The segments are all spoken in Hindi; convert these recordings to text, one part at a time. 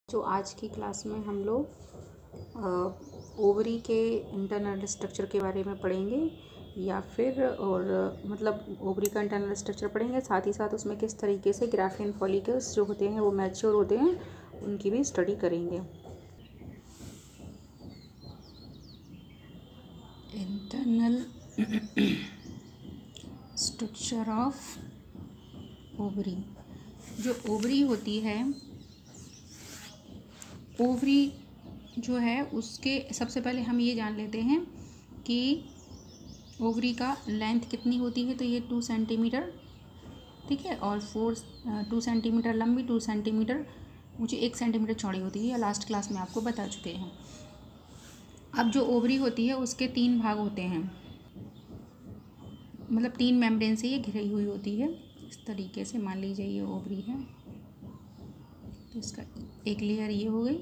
जो आज की क्लास में हम लोग ओवरी के इंटरनल स्ट्रक्चर के बारे में पढ़ेंगे या फिर मतलब ओवरी का इंटरनल स्ट्रक्चर पढ़ेंगे, साथ ही साथ उसमें किस तरीके से ग्राफियन फॉलिकल्स जो होते हैं वो मैच्योर होते हैं उनकी भी स्टडी करेंगे। Internal structure of ovary. जो ओवरी होती है, ओवरी जो है उसके सबसे पहले हम ये जान लेते हैं कि ओवरी का लेंथ कितनी होती है। तो ये 2 सेंटीमीटर, ठीक है, और 2 सेंटीमीटर लंबी, 2 सेंटीमीटर मुझे 1 सेंटीमीटर चौड़ी होती है, या लास्ट क्लास में आपको बता चुके हैं। अब जो ओवरी होती है उसके 3 भाग होते हैं, मतलब 3 मेम्ब्रेन से ये घिरी हुई होती है। इस तरीके से मान लीजिए ये ओवरी है, तो इसका एक लेयर ये हो गई,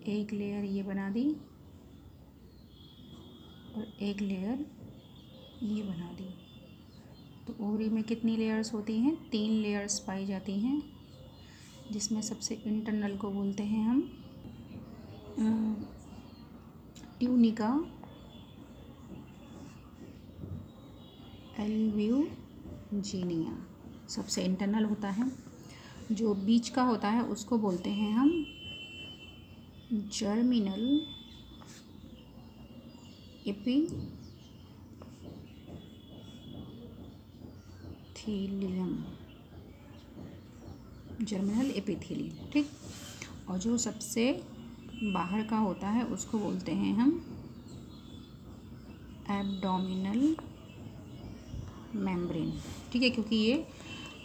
एक लेयर ये बना दी और एक लेयर ये बना दी। तो ओवरी में कितनी लेयर्स होती हैं? 3 लेयर्स पाई जाती हैं, जिसमें सबसे इंटरनल को बोलते हैं हम ट्यूनिका एल्व्यूजिनिया, सबसे इंटरनल होता है। जो बीच का होता है उसको बोलते हैं हम जर्मिनल एपिथीलियम, जर्मिनल एपिथीलियम, ठीक। और जो सबसे बाहर का होता है उसको बोलते हैं हम एब्डोमिनल मेम्ब्रेन, ठीक है, क्योंकि ये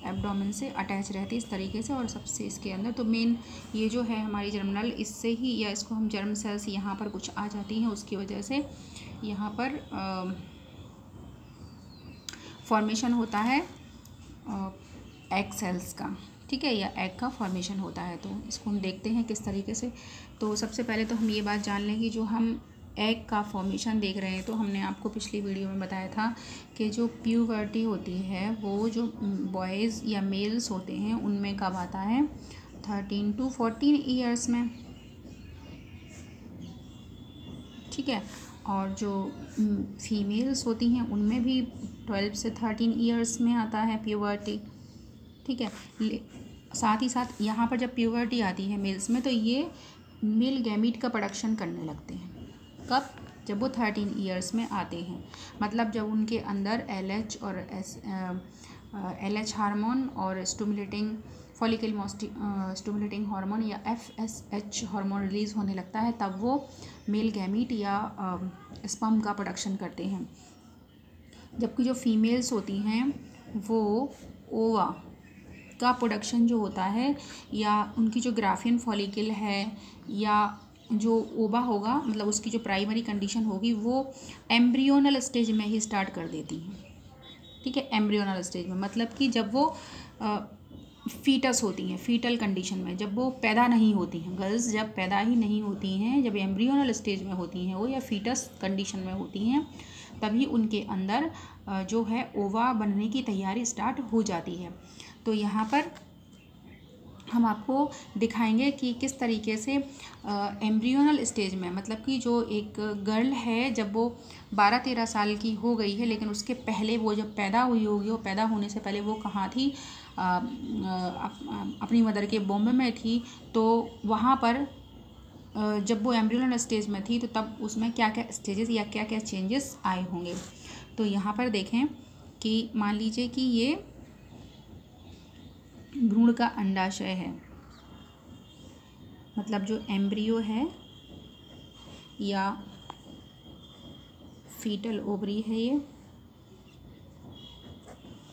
एब्डोमेन से अटैच रहती है इस तरीके से और सबसे इसके अंदर। तो मेन ये जो है हमारी जर्मिनल, इससे ही, या इसको हम जर्म सेल्स यहाँ पर कुछ आ जाती हैं, उसकी वजह से यहाँ पर फॉर्मेशन होता है एग सेल्स का, ठीक है, या एग का फॉर्मेशन होता है। तो इसको हम देखते हैं किस तरीके से। तो सबसे पहले तो हम ये बात जान लें कि जो हम एग का फॉर्मेशन देख रहे हैं, तो हमने आपको पिछली वीडियो में बताया था कि जो प्यूबर्टी होती है वो जो बॉयज़ या मेल्स होते हैं उनमें कब आता है? 13 to 14 ईयर्स में, ठीक है। और जो फीमेल्स होती हैं उनमें भी 12 से 13 ईयर्स में आता है प्यूबर्टी, ठीक है। साथ ही साथ यहाँ पर जब प्यूबर्टी आती है मेल्स में, तो ये मेल गैमीट का प्रोडक्शन करने लगते हैं। कब? जब वो 13 ईयर्स में आते हैं, मतलब जब उनके अंदर LH और LH हार्मोन और स्टिमुलेटिंग फॉलिकल स्टिमुलेटिंग हार्मोन या FSH हार्मोन रिलीज़ होने लगता है, तब वो मेल गैमीट या स्पर्म का प्रोडक्शन करते हैं। जबकि जो फीमेल्स होती हैं वो ओवा का प्रोडक्शन जो होता है, या उनकी जो ग्राफियन फॉलिकल है या जो ओवा होगा, मतलब उसकी जो प्राइमरी कंडीशन होगी, वो एम्ब्रियोनल स्टेज में ही स्टार्ट कर देती हैं, ठीक है। एम्ब्रियोनल स्टेज में मतलब कि जब वो फीटस होती हैं, फीटल कंडीशन में, जब वो पैदा नहीं होती हैं, गर्ल्स जब पैदा ही नहीं होती हैं, जब एम्ब्रियोनल स्टेज में होती हैं वो, या फीटस कंडीशन में होती हैं, तभी उनके अंदर जो है ओवा बनने की तैयारी स्टार्ट हो जाती है। तो यहाँ पर हम आपको दिखाएंगे कि किस तरीके से एम्ब्रियोनल स्टेज में, मतलब कि जो एक गर्ल है जब वो 12-13 साल की हो गई है, लेकिन उसके पहले वो जब पैदा हुई होगी, वो पैदा होने से पहले वो कहाँ थी? अपनी मदर के बॉम्बे में थी। तो वहाँ पर जब वो एम्ब्रियोनल स्टेज में थी, तो तब उसमें क्या क्या स्टेजेस या क्या क्या चेंजेस आए होंगे। तो यहाँ पर देखें कि मान लीजिए कि ये भ्रूण का अंडाशय है, मतलब जो एम्ब्रियो है या फीटल ओवरी है ये,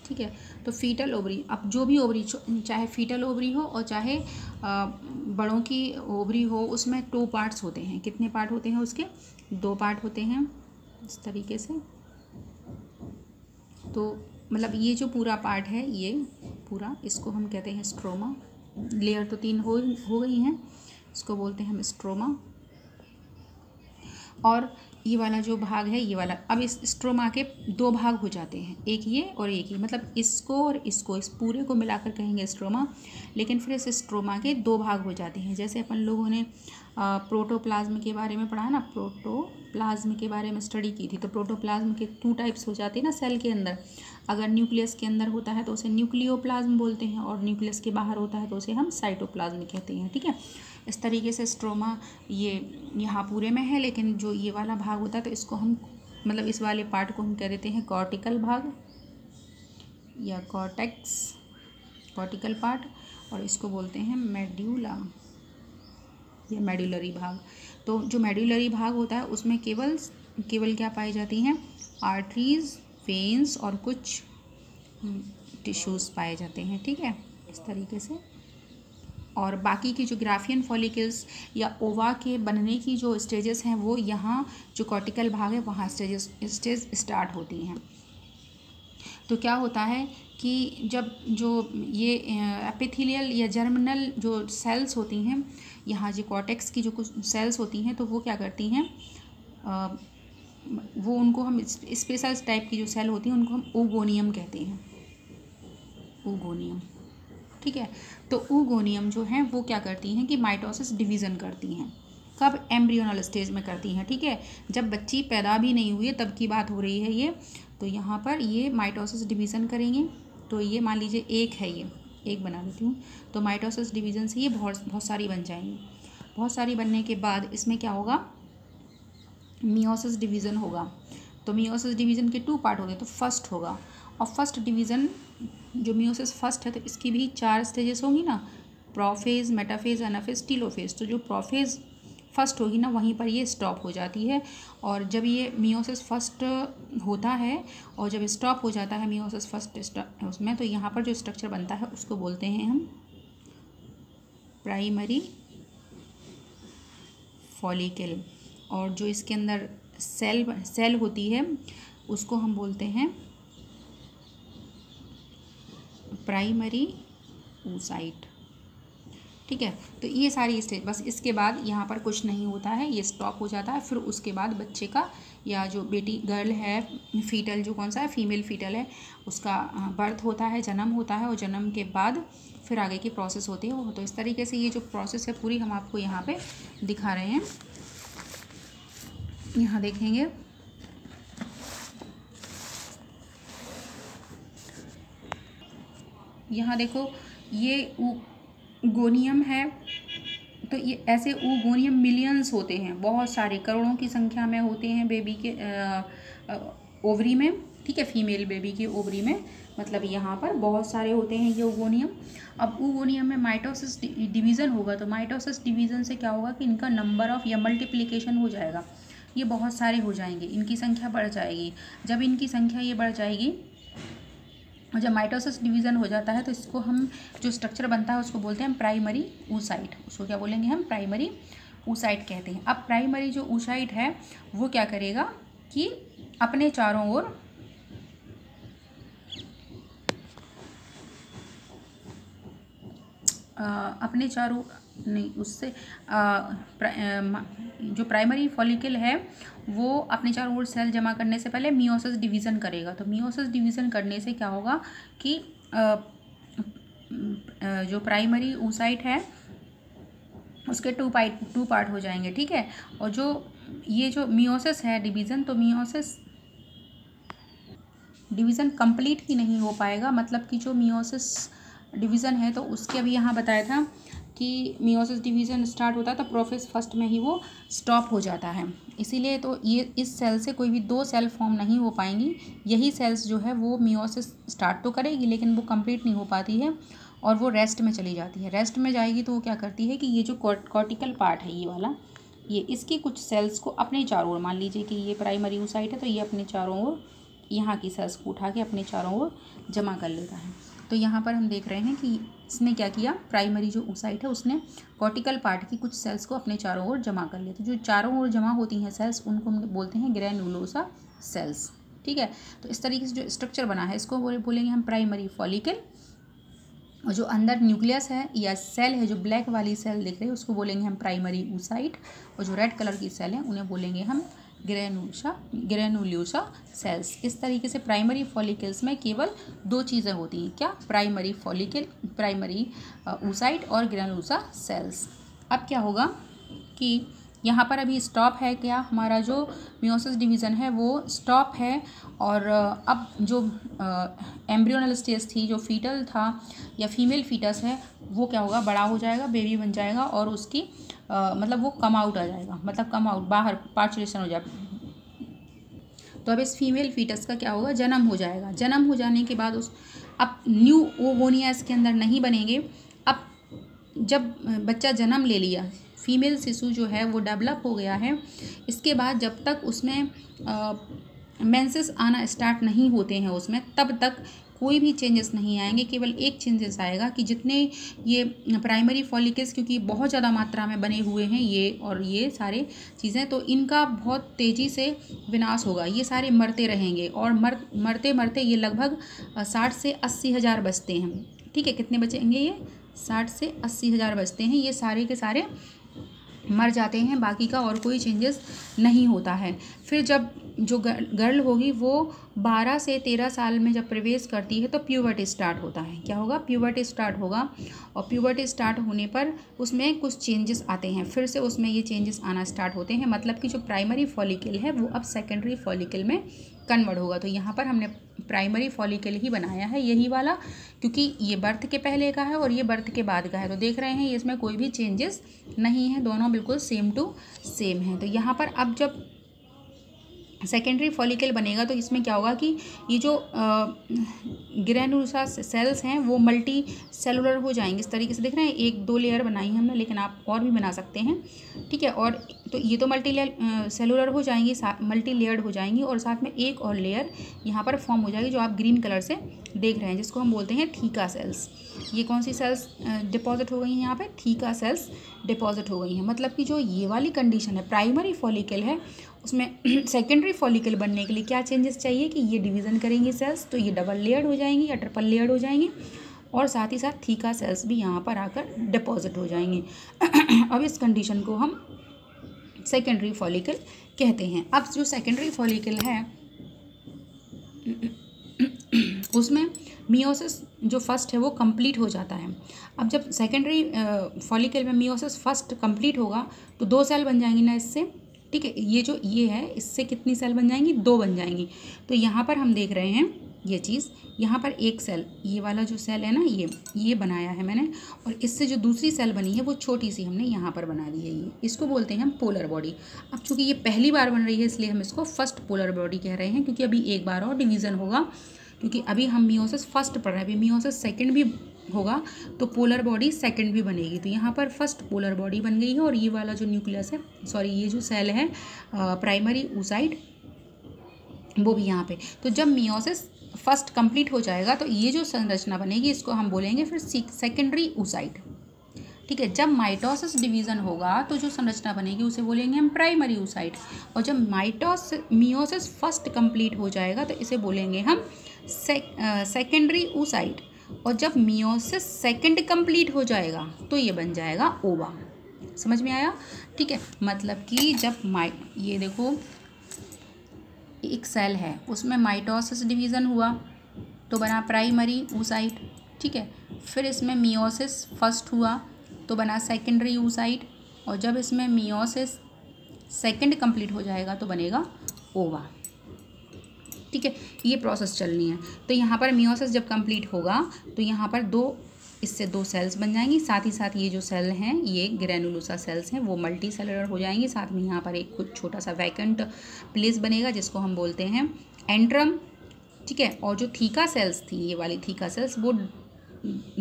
ठीक है। तो फीटल ओवरी, अब जो भी ओवरी, चाहे फीटल ओवरी हो और चाहे बड़ों की ओवरी हो, उसमें 2 पार्ट्स होते हैं। कितने पार्ट होते हैं उसके? 2 पार्ट होते हैं, इस तरीके से। तो मतलब ये जो पूरा पार्ट है, ये पूरा, इसको हम कहते हैं स्ट्रोमा। लेयर तो 3 हो गई हैं, इसको बोलते हैं हम स्ट्रोमा। और ये वाला जो भाग है, ये वाला, अब इस स्ट्रोमा के दो भाग हो जाते हैं, एक ये और एक ये, मतलब इसको और इसको, इस पूरे को मिलाकर कहेंगे स्ट्रोमा। लेकिन फिर इस स्ट्रोमा के दो भाग हो जाते हैं। जैसे अपन लोगों ने प्रोटोप्लाज्म के बारे में पढ़ा है ना, प्रोटोप्लाज्म के बारे में स्टडी की थी, तो प्रोटोप्लाज्म के 2 टाइप्स हो जाते हैं ना सेल के अंदर। अगर न्यूक्लियस के अंदर होता है तो उसे न्यूक्लियोप्लाज्म बोलते हैं, और न्यूक्लियस के बाहर होता है तो उसे हम साइटोप्लाज्म कहते हैं। ठीक है, इस तरीके से स्ट्रोमा ये यहाँ पूरे में है, लेकिन जो ये वाला भाग होता है तो इसको हम, मतलब इस वाले पार्ट को हम कह देते हैं कॉर्टिकल भाग या कॉर्टेक्स, कॉर्टिकल पार्ट, और इसको बोलते हैं मेड्यूला या मेडुलरी भाग। तो जो मेडुलरी भाग होता है उसमें केवल क्या पाई जाती हैं, आर्टरीज, वेन्स और कुछ टिश्यूज़ पाए जाते हैं। ठीक है, इस तरीके से। और बाकी की जो ग्राफियन फॉलिकल्स या ओवा के बनने की जो स्टेजेस हैं वो यहाँ जो कॉर्टिकल भाग है वहाँ स्टेज स्टार्ट होती हैं। तो क्या होता है कि जब जो ये एपिथेलियल या जर्मिनल जो सेल्स होती हैं, यहाँ जो कॉर्टेक्स की जो कुछ सेल्स होती हैं, तो वो क्या करती हैं, वो उनको हम स्पेशल टाइप की जो सेल होती हैं उनको हम ओगोनियम कहते हैं, ओगोनियम। ठीक है, तो ओगोनियम जो है वो क्या करती हैं कि माइटोसिस डिवीज़न करती हैं। कब? एम्ब्रियोनल स्टेज में करती हैं। ठीक है, जब बच्ची पैदा भी नहीं हुई है तब की बात हो रही है ये। तो यहाँ पर ये माइटोसिस डिवीज़न करेंगे। तो ये मान लीजिए एक है, ये एक बना देती हूँ। तो माइटोसिस डिवीज़न से ये बहुत सारी बन जाएंगी। बहुत सारी बनने के बाद इसमें क्या होगा, मियोसिस डिवीज़न होगा। तो मियोसिस डिवीज़न के 2 पार्ट होते हैं। तो फर्स्ट होगा, और फर्स्ट डिवीज़न जो मियोसिस फर्स्ट है तो इसकी भी 4 स्टेजेस होंगी ना, प्रोफेज, मेटाफेज, एनाफेज, टीलोफेज। तो जो प्रोफेज फर्स्ट होगी ना वहीं पर ये स्टॉप हो जाती है। और जब ये मियोसिस फर्स्ट होता है और जब स्टॉप हो जाता है मियोसिस फर्स्ट उसमें, तो यहाँ पर जो स्ट्रक्चर बनता है उसको बोलते हैं हम प्राइमरी फॉलिकल। और जो इसके अंदर सेल होती है उसको हम बोलते हैं प्राइमरी oocyte। ठीक है, तो ये सारी स्टेज, बस इसके बाद यहाँ पर कुछ नहीं होता है, ये स्टॉप हो जाता है। फिर उसके बाद बच्चे का या जो बेटी गर्ल है, फीटल जो कौन सा है, फीमेल फीटल है, उसका बर्थ होता है, जन्म होता है, और जन्म के बाद फिर आगे की प्रोसेस होती है। तो इस तरीके से ये जो प्रोसेस है पूरी हम आपको यहाँ पे दिखा रहे हैं। यहाँ देखेंगे, यहाँ देखो ये गोनियम है। तो ये ऐसे ओगोनियम मिलियंस होते हैं, बहुत सारे करोड़ों की संख्या में होते हैं बेबी के ओवरी में। ठीक है, फीमेल बेबी के ओवरी में, मतलब यहाँ पर बहुत सारे होते हैं ये ओगोनियम। अब ओगोनियम में माइटोसिस डिवीज़न होगा, तो माइटोसिस डिवीज़न से क्या होगा कि इनका नंबर ऑफ या मल्टीप्लिकेशन हो जाएगा, ये बहुत सारे हो जाएंगे, इनकी संख्या बढ़ जाएगी। जब इनकी संख्या ये बढ़ जाएगी और जब माइटोसिस डिवीज़न हो जाता है तो इसको हम जो स्ट्रक्चर बनता है उसको बोलते हैं प्राइमरी oocyte। उसको क्या बोलेंगे हम, प्राइमरी oocyte कहते हैं। अब प्राइमरी जो oocyte है वो क्या करेगा कि अपने चारों ओर जो प्राइमरी फॉलिकल है वो अपने चारों ओर सेल जमा करने से पहले मियोसिस डिवीज़न करेगा। तो मियोसिस डिवीज़न करने से क्या होगा कि जो प्राइमरी oocyte है उसके 2 पार्ट हो जाएंगे। ठीक है, और जो ये जो मियोसिस है डिवीज़न, तो मियोसिस डिवीज़न कंप्लीट ही नहीं हो पाएगा। मतलब कि जो मियोसिस डिवीज़न है तो उसके अभी यहाँ बताया था कि मियोसिस डिवीज़न स्टार्ट होता है तो प्रोफेज फर्स्ट में ही वो स्टॉप हो जाता है। इसीलिए तो ये इस सेल से कोई भी 2 सेल फॉर्म नहीं हो पाएंगी। यही सेल्स जो है वो मियोसिस स्टार्ट तो करेगी लेकिन वो कंप्लीट नहीं हो पाती है और वो रेस्ट में चली जाती है। रेस्ट में जाएगी तो वो क्या करती है कि ये जो कॉर्टिकल पार्ट है ये वाला, ये इसकी कुछ सेल्स को अपने चारों ओर, मान लीजिए कि ये प्राइमरी oocyte है तो ये अपने चारों ओर यहाँ की सेल्स को उठा के अपने चारों ओर जमा कर लेता है। तो यहाँ पर हम देख रहे हैं कि इसने क्या किया, प्राइमरी जो oocyte है उसने कॉर्टिकल पार्ट की कुछ सेल्स को अपने चारों ओर जमा कर लिया। तो जो चारों ओर जमा होती हैं सेल्स उनको हम बोलते हैं ग्रैनुलोसा सेल्स। ठीक है, तो इस तरीके से जो स्ट्रक्चर बना है इसको बोलेंगे हम प्राइमरी फॉलिकल। और जो अंदर न्यूक्लियस है या सेल है, जो ब्लैक वाली सेल दिख रही है उसको बोलेंगे हम प्राइमरी oocyte। और जो रेड कलर की सेल है उन्हें बोलेंगे हम ग्रेनुलोसा सेल्स। इस तरीके से प्राइमरी फॉलिकल्स में केवल दो चीज़ें होती हैं, क्या, प्राइमरी फॉलिकल, प्राइमरी oocyte और ग्रेनुलोसा सेल्स। अब क्या होगा कि यहाँ पर अभी स्टॉप है, क्या हमारा जो मियोसिस डिवीज़न है वो स्टॉप है, और अब जो एम्ब्रियोनल स्टेज थी, जो फीटल था या फीमेल फीटस है, वो क्या होगा, बड़ा हो जाएगा, बेबी बन जाएगा, और उसकी मतलब वो कम आउट आ जाएगा, मतलब कम आउट, बाहर पार्चुलेशन हो जाएगा। तो अब इस फीमेल फीटस का क्या होगा, जन्म हो जाएगा। जन्म हो जाने के बाद अब न्यू ओवोनिया इसके अंदर नहीं बनेंगे। अब जब बच्चा जन्म ले लिया, फीमेल शिशु जो है वो डेवलप हो गया है, इसके बाद जब तक उसमें मेंसेस आना स्टार्ट नहीं होते हैं उसमें, तब तक कोई भी चेंजेस नहीं आएंगे। केवल एक चेंजेस आएगा कि जितने ये प्राइमरी फॉलिकल्स, क्योंकि बहुत ज़्यादा मात्रा में बने हुए हैं ये और ये सारे चीज़ें, तो इनका बहुत तेज़ी से विनाश होगा, ये सारे मरते रहेंगे, और मरते मरते ये लगभग 60 से 80 हज़ार बचते हैं। ठीक है, कितने बचेंगे ये, 60 से 80 हज़ार बचते हैं, ये सारे के सारे मर जाते हैं, बाकी का और कोई चेंजेस नहीं होता है। फिर जब जो गर्ल होगी वो 12 से 13 साल में जब प्रवेश करती है तो प्यूबर्टी स्टार्ट होता है। क्या होगा, प्यूबर्टी स्टार्ट होगा, और प्यूबर्टी स्टार्ट होने पर उसमें कुछ चेंजेस आते हैं, फिर से उसमें ये चेंजेस आना स्टार्ट होते हैं, मतलब कि जो प्राइमरी फॉलिकल है वो अब सेकेंडरी फॉलिकल में कन्वर्ट होगा। तो यहाँ पर हमने प्राइमरी फॉलिकल ही बनाया है, यही वाला, क्योंकि ये बर्थ के पहले का है और ये बर्थ के बाद का है। तो देख रहे हैं इसमें कोई भी चेंजेस नहीं है, दोनों बिल्कुल सेम टू सेम है। तो यहाँ पर अब जब सेकेंडरी फॉलिकल बनेगा तो इसमें क्या होगा कि ये जो ग्रेनुलोसा सेल्स हैं वो मल्टी सेलुलर हो जाएंगे। इस तरीके से देख रहे हैं, एक दो लेयर बनाई है हमने, लेकिन आप और भी बना सकते हैं। ठीक है, और तो ये तो मल्टी सेलुलर हो जाएंगी, मल्टी लेयर्ड हो जाएंगी, और साथ में एक और लेयर यहाँ पर फॉर्म हो जाएगी जो आप ग्रीन कलर से देख रहे हैं, जिसको हम बोलते हैं थीका सेल्स। ये कौन सी सेल्स डिपॉजिट हो गई हैं यहाँ पे, थीका सेल्स डिपॉजिट हो गई हैं। मतलब कि जो ये वाली कंडीशन है, प्राइमरी फॉलिकल है, उसमें सेकेंडरी फॉलिकल बनने के लिए क्या चेंजेस चाहिए कि ये डिवीज़न करेंगी सेल्स, तो ये डबल लेयर्ड हो जाएंगी या ट्रिपल लेयर्ड हो जाएंगी, और साथ ही साथ थीका सेल्स भी यहाँ पर आकर डिपॉजिट हो जाएंगे। अब इस कंडीशन को हम सेकेंडरी फॉलिकल कहते हैं। अब जो सेकेंडरी फॉलिकल है उसमें मियोसिस जो फर्स्ट है वो कंप्लीट हो जाता है। अब जब सेकेंडरी फॉलिकल में मियोसिस फर्स्ट कंप्लीट होगा तो 2 सेल बन जाएंगी ना इससे। ठीक है, ये जो ये है इससे कितनी सेल बन जाएंगी, 2 बन जाएंगी। तो यहाँ पर हम देख रहे हैं ये चीज़, यहाँ पर एक सेल, ये वाला जो सेल है ना, ये बनाया है मैंने, और इससे जो दूसरी सेल बनी है वो छोटी सी हमने यहाँ पर बना दी है। ये इसको बोलते हैं हम पोलर बॉडी। अब चूँकि ये पहली बार बन रही है इसलिए हम इसको फर्स्ट पोलर बॉडी कह रहे हैं, क्योंकि अभी एक बार और डिवीज़न होगा, क्योंकि अभी हम मियोसिस फर्स्ट पढ़ रहे हैं, अभी मियोसिस सेकंड भी होगा तो पोलर बॉडी सेकंड भी बनेगी। तो यहाँ पर फर्स्ट पोलर बॉडी बन गई है, और ये वाला जो न्यूक्लियस है, सॉरी ये जो सेल है प्राइमरी oocyte, वो भी यहाँ पे। तो जब मियोसिस फर्स्ट कंप्लीट हो जाएगा तो ये जो संरचना बनेगी इसको हम बोलेंगे फिर सेकेंडरी oocyte। ठीक है, जब माइटोसिस डिवीज़न होगा तो जो संरचना बनेगी उसे बोलेंगे हम प्राइमरी oocyte, और जब मियोसिस फर्स्ट कंप्लीट हो जाएगा तो इसे बोलेंगे हम सेकेंडरी oocyte, और जब मियोसिस सेकंड कंप्लीट हो जाएगा तो ये बन जाएगा ओवा। समझ में आया? ठीक है, मतलब कि जब ये देखो एक सेल है उसमें माइटोसिस डिवीज़न हुआ तो बना प्राइमरी oocyte। ठीक है, फिर इसमें मियोसिस फर्स्ट हुआ तो बना सेकेंडरी oocyte, और जब इसमें मियोसिस सेकंड कंप्लीट हो जाएगा तो बनेगा ओवा। ठीक है, ये प्रोसेस चलनी है। तो यहाँ पर मियोसिस जब कंप्लीट होगा तो यहाँ पर इससे 2 सेल्स बन जाएंगी, साथ ही साथ ये जो सेल हैं ये ग्रेनुलोसा सेल्स हैं वो मल्टी सेलुलर हो जाएंगी। साथ में यहाँ पर एक कुछ छोटा सा वैकेंट प्लेस बनेगा जिसको हम बोलते हैं एंट्रम। ठीक है, और जो थीका सेल्स थी, ये वाली थीका सेल्स, वो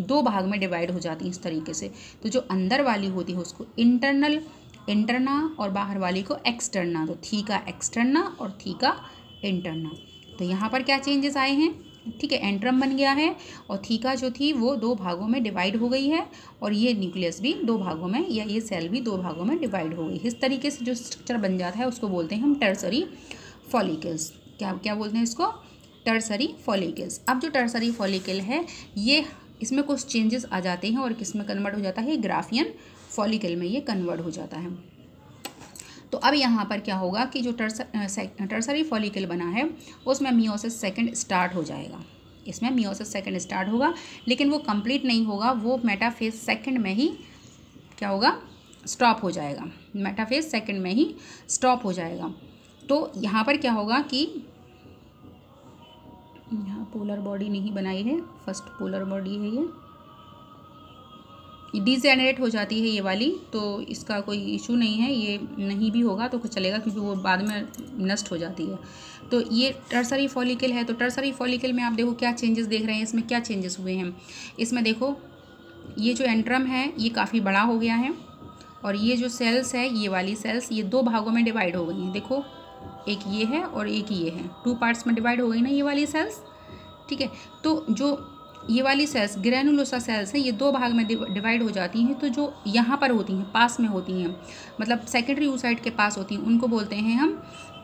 2 भाग में डिवाइड हो जाती हैं इस तरीके से। तो जो अंदर वाली होती है उसको इंटरना और बाहर वाली को एक्सटर्ना। तो थीका एक्सटर्ना और थीका इंटरना। तो यहाँ पर क्या चेंजेस आए हैं? ठीक है, एंट्रम बन गया है, और थीका जो थी वो 2 भागों में डिवाइड हो गई है, और ये न्यूक्लियस भी 2 भागों में, या ये सेल भी 2 भागों में डिवाइड हो गई। इस तरीके से जो स्ट्रक्चर बन जाता है उसको बोलते हैं हम टर्सरी फॉलिकल्स। क्या बोलते हैं इसको? Tertiary follicles. अब जो टर्सरी फॉलिकल है ये, इसमें कुछ चेंजेस आ जाते हैं और किस में कन्वर्ट हो जाता है? ग्राफियन फॉलिकल में ये कन्वर्ट हो जाता है। तो अब यहाँ पर क्या होगा कि जो टर्सरी फॉलिकल बना है उसमें मियोसिस सेकंड स्टार्ट हो जाएगा, इसमें मियोसिस सेकंड स्टार्ट होगा, लेकिन वो कंप्लीट नहीं होगा, वो मेटाफेज सेकंड में ही क्या होगा, स्टॉप हो जाएगा, मेटाफेज सेकंड में ही स्टॉप हो जाएगा। तो यहाँ पर क्या होगा कि यहाँ पोलर बॉडी नहीं बनाई है, फर्स्ट पोलर बॉडी है, ये डिजेनरेट हो जाती है ये वाली, तो इसका कोई इशू नहीं है, ये नहीं भी होगा तो कुछ चलेगा क्योंकि वो बाद में नष्ट हो जाती है। तो ये टर्सरी फॉलिकल है, तो टर्सरी फॉलिकल में आप देखो क्या चेंजेस देख रहे हैं, इसमें क्या चेंजेस हुए हैं। इसमें देखो ये जो एंट्रम है ये काफ़ी बड़ा हो गया है, और ये जो सेल्स है ये वाली सेल्स ये दो भागों में डिवाइड हो गई हैं। देखो एक ये है और एक ये है, 2 पार्ट्स में डिवाइड हो गई ना ये वाली सेल्स, ठीक है। तो जो ये वाली सेल्स ग्रैनुलोसा सेल्स हैं ये 2 भाग में डिवाइड हो जाती हैं। तो जो यहाँ पर होती हैं, पास में होती हैं, मतलब सेकेंडरी oocyte के पास होती हैं, उनको बोलते हैं हम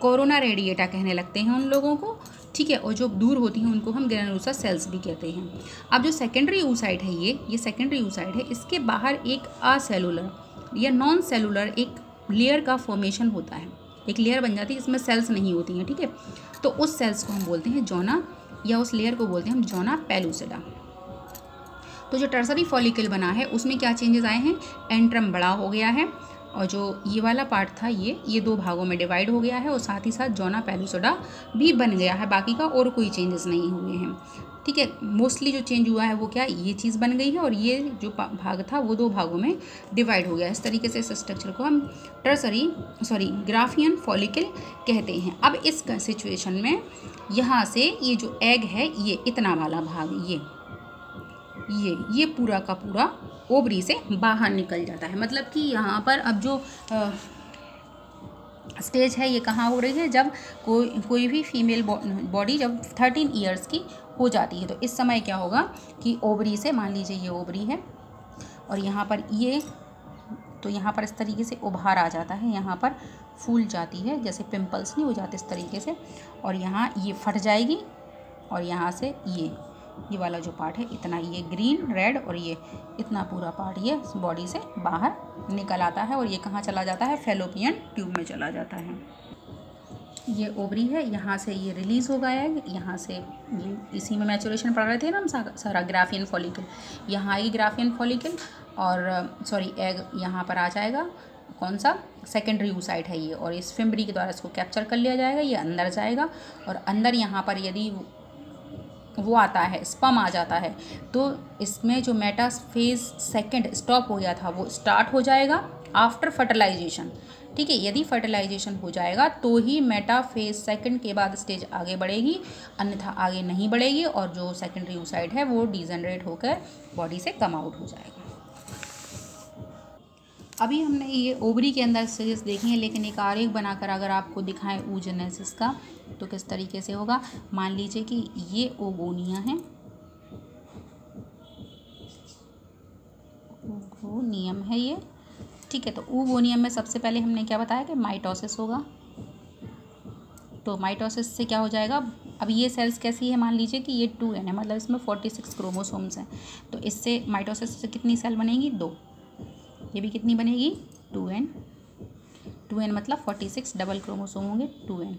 कोरोना रेडिएटा, कहने लगते हैं उन लोगों को, ठीक है। और जो दूर होती हैं उनको हम ग्रैनुलोसा सेल्स भी कहते हैं। अब जो सेकेंडरी oocyte है ये सेकेंडरी oocyte है, इसके बाहर एक असेलुलर या नॉन सेलुलर एक लेयर का फॉर्मेशन होता है, एक लेयर बन जाती है जिसमें सेल्स नहीं होती हैं, ठीक है। तो उस सेल्स को हम बोलते हैं जोना, या उस लेयर को बोलते हैं हम जोना पेलुसिडा। तो जो टर्सरी फॉलिकल बना है उसमें क्या चेंजेस आए हैं, एंट्रम बड़ा हो गया है, और जो ये वाला पार्ट था ये 2 भागों में डिवाइड हो गया है, और साथ ही साथ जोना पेलुसिडा भी बन गया है, बाकी का और कोई चेंजेस नहीं हुए हैं, ठीक है। मोस्टली जो चेंज हुआ है वो क्या, ये चीज़ बन गई है, और ये जो भाग था वो 2 भागों में डिवाइड हो गया। इस तरीके से इस स्ट्रक्चर को हम ग्राफियन फॉलिकल कहते हैं। अब इस सिचुएशन में यहाँ से ये जो एग है ये इतना वाला भाग ये पूरा का पूरा ओवरी से बाहर निकल जाता है। मतलब कि यहाँ पर अब जो स्टेज है ये कहाँ हो रही है, जब कोई भी फीमेल बॉडी जब 13 ईयर्स की हो जाती है, तो इस समय क्या होगा कि ओवरी से, मान लीजिए ये ओवरी है और यहाँ पर ये, तो यहाँ पर इस तरीके से उभार आ जाता है, यहाँ पर फूल जाती है, जैसे पिंपल्स नहीं हो जाते इस तरीके से, और यहाँ ये फट जाएगी, और यहाँ से ये वाला जो पार्ट है इतना, ये ग्रीन रेड और ये इतना पूरा पार्ट ये बॉडी से बाहर निकल आता है, और ये कहाँ चला जाता है, फैलोपियन ट्यूब में चला जाता है। ये ओवरी है, यहाँ से ये रिलीज़ हो गया है, यहाँ से ये इसी में मैचुरेशन पढ़ रहे थे ना हम सारा, ग्राफियन फॉलिकल, यहाँ आएगी ग्राफियन फॉलिकल, और एग यहाँ पर आ जाएगा, कौन सा, सेकेंडरी oocyte है ये, और इस फिम्बरी के द्वारा इसको कैप्चर कर लिया जाएगा, ये अंदर जाएगा, और अंदर यहाँ पर यदि वो आता है, स्पर्म आ जाता है, तो इसमें जो मेटाफेज सेकंड स्टॉप हो गया था वो स्टार्ट हो जाएगा आफ्टर फर्टिलाइजेशन, ठीक है। यदि फर्टिलाइजेशन हो जाएगा तो ही मेटाफेज सेकंड के बाद स्टेज आगे बढ़ेगी, अन्यथा आगे नहीं बढ़ेगी, और जो सेकेंडरी oocyte है वो डिजेनरेट होकर बॉडी से कम आउट हो जाएगा। अभी हमने ये ओवरी के अंदर स्टेजेस देखी हैं, लेकिन एक आरेख बनाकर अगर आपको दिखाएं oogenesis का तो किस तरीके से होगा। मान लीजिए कि ये ओगोनिया है, ओगोनियम है ये, ठीक है। तो ओगोनियम में सबसे पहले हमने क्या बताया कि माइटोसिस होगा, तो माइटोसिस से क्या हो जाएगा, अब ये सेल्स कैसी है, मान लीजिए कि ये 2n है, मतलब इसमें 46 क्रोमोसोम्स हैं, तो इससे माइटोसिस से कितनी सेल बनेगी, 2, ये भी कितनी बनेगी, 2n मतलब 46 डबल क्रोमोसोम होंगे 2n,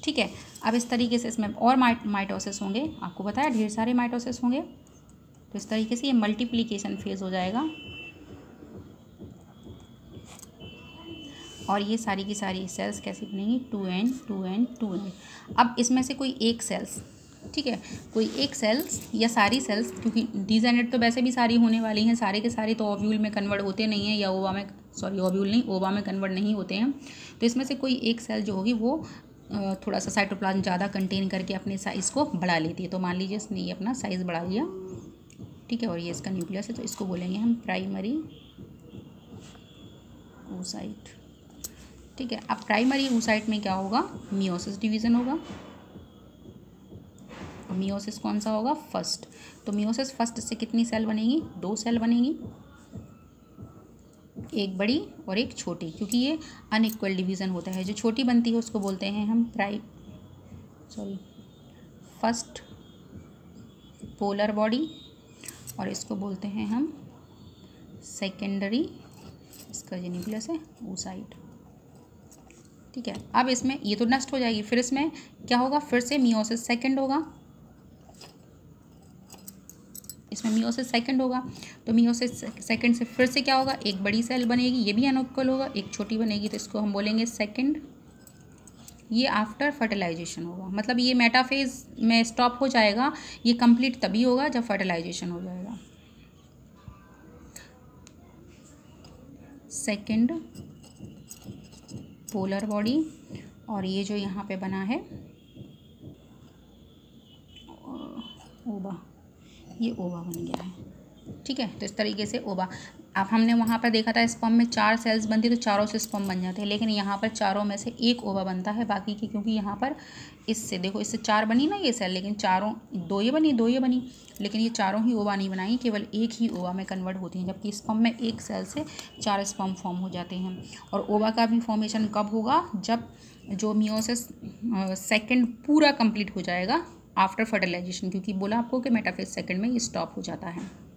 ठीक है। अब इस तरीके से इसमें और माइटोसिस होंगे, आपको पता है ढेर सारे माइटोसिस होंगे, तो इस तरीके से ये मल्टीप्लिकेशन फेज हो जाएगा, और ये सारी की सारी सेल्स कैसी बनेंगी, 2n 2n 2n। अब इसमें से कोई एक सेल्स, ठीक है, कोई एक सेल्स या सारी सेल्स, क्योंकि डिजेनरेट तो वैसे भी सारी होने वाली हैं, सारे के सारे तो ओव्यूल में कन्वर्ट होते नहीं हैं, या ओवा में, ओव्यूल नहीं, ओवा में कन्वर्ट नहीं होते हैं, तो इसमें से कोई एक सेल जो होगी वो थोड़ा सा साइटोप्लाज्म ज़्यादा कंटेन करके अपने साइज़ को बढ़ा लेती है। तो मान लीजिए इसने ये अपना साइज़ बढ़ा लिया, ठीक है, और ये इसका न्यूक्लियस है, तो इसको बोलेंगे हम प्राइमरी oocyte, ठीक है। अब प्राइमरी oocyte में क्या होगा, मियोसिस डिवीज़न होगा, मियोसिस कौन सा होगा, फर्स्ट, तो मियोसिस फर्स्ट से कितनी सेल बनेगी, 2 सेल बनेगी, एक बड़ी और एक छोटी, क्योंकि ये अनइक्वल डिवीज़न होता है, जो छोटी बनती है उसको बोलते हैं हम फर्स्ट पोलर बॉडी, और इसको बोलते हैं हम सेकेंडरी, इसका जो न्यूक्लियस है oocyte, ठीक है, अब इसमें ये तो नष्ट हो जाएगी, फिर इसमें क्या होगा, फिर से मियोसिस सेकंड होगा, इसमें मियोसिस सेकंड होगा। तो मियोसिस सेकंड से फिर से क्या होगा, एक बड़ी सेल बनेगी, ये भी अनइक्वल होगा, एक छोटी बनेगी, तो इसको हम बोलेंगे सेकंड। ये आफ्टर फर्टिलाइजेशन होगा, मतलब ये मेटाफेज में स्टॉप हो जाएगा, ये कंप्लीट तभी होगा जब फर्टिलाइजेशन हो जाएगा। सेकंड पोलर बॉडी, और ये जो यहाँ पे बना है ओवा, ये ओवा बन गया है, ठीक है। तो इस तरीके से ओवा, अब हमने वहाँ पर देखा था स्पर्म में 4 सेल्स बनती, तो चारों से स्पर्म बन जाते हैं, लेकिन यहाँ पर चारों में से एक ओवा बनता है, बाकी की क्योंकि यहाँ पर इससे देखो, इससे 4 बनी ना ये सेल, लेकिन चारों 2 ये बनी, लेकिन ये चारों ही ओवा नहीं बनाई, केवल एक ही ओवा में कन्वर्ट होती हैं, जबकि स्पर्म में एक सेल से 4 स्पर्म फॉर्म हो जाते हैं। और ओवा का भी फॉर्मेशन कब होगा, जब जो मियोसिस सेकंड पूरा कंप्लीट हो जाएगा आफ्टर फर्टिलाइजेशन, क्योंकि बोला आपको कि मेटाफेज सेकंड में ये स्टॉप हो जाता है।